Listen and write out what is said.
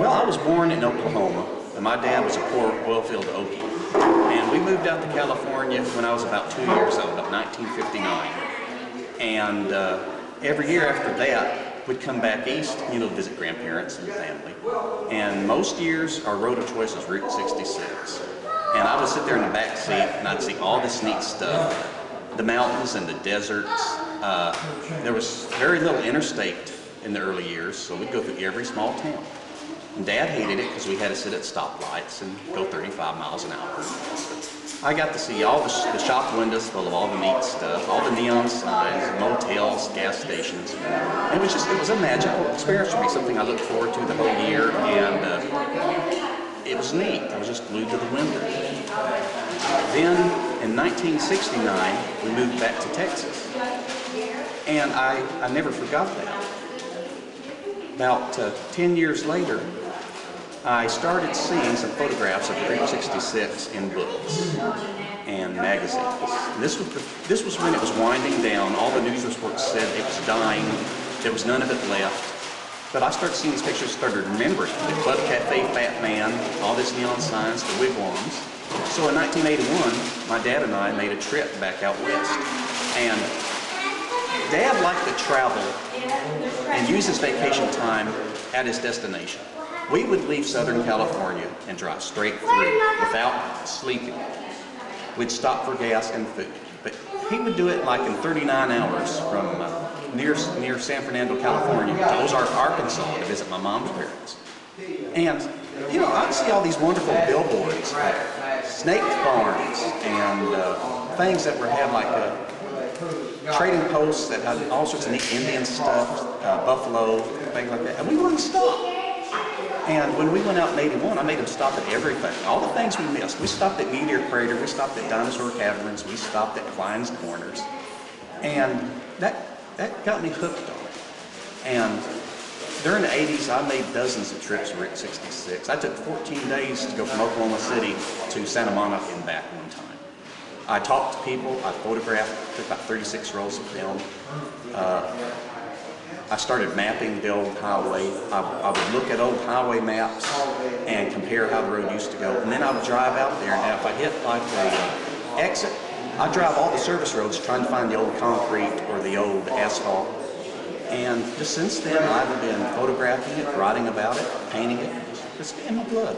Well, I was born in Oklahoma, and my dad was a poor oilfield Okie. And we moved out to California when I was about 2 years old, about 1959. And every year after that, we'd come back east, visit grandparents and family. And most years, our road of choice was Route 66. And I would sit there in the back seat, and I'd see all this neat stuff. The mountains and the deserts. There was very little interstate in the early years, so we'd go through every small town. And Dad hated it because we had to sit at stoplights and go 35 miles an hour. I got to see all the shop windows full of all the neat stuff, all the neon signs, motels, gas stations. And it was a magical experience for me, something I looked forward to the whole year, and it was neat. I was just glued to the window. Then, in 1969, we moved back to Texas. And I never forgot that. About 10 years later, I started seeing some photographs of Route 66 in books and magazines. This was when it was winding down. All the news reports said it was dying. There was none of it left. But I started seeing these pictures, started remembering the Club Cafe Fat Man, all these neon signs, the wigwams. So in 1981, my dad and I made a trip back out west. And Dad liked to travel and use his vacation time at his destination. We would leave Southern California and drive straight through without sleeping. We'd stop for gas and food. But he would do it like in 39 hours from near San Fernando, California to Ozark, Arkansas to visit my mom's parents. And, I'd see all these wonderful billboards, snake farms, and things that had like trading posts that had all sorts of neat Indian stuff, buffalo, things like that. And we wouldn't stop. And when we went out in 81, I made them stop at everything. All the things we missed. We stopped at Meteor Crater, we stopped at Dinosaur Caverns, we stopped at Klein's Corners. And that got me hooked on it. And during the 80s, I made dozens of trips to Route 66. I took 14 days to go from Oklahoma City to Santa Monica and back one time. I talked to people, I photographed, took about 36 rolls of film. I started mapping the old highway. I would look at old highway maps and compare how the road used to go. And then I would drive out there, and if I hit like the exit, I'd drive all the service roads trying to find the old concrete or the old asphalt. And just since then, I've been photographing it, writing about it, painting it. It's in my blood.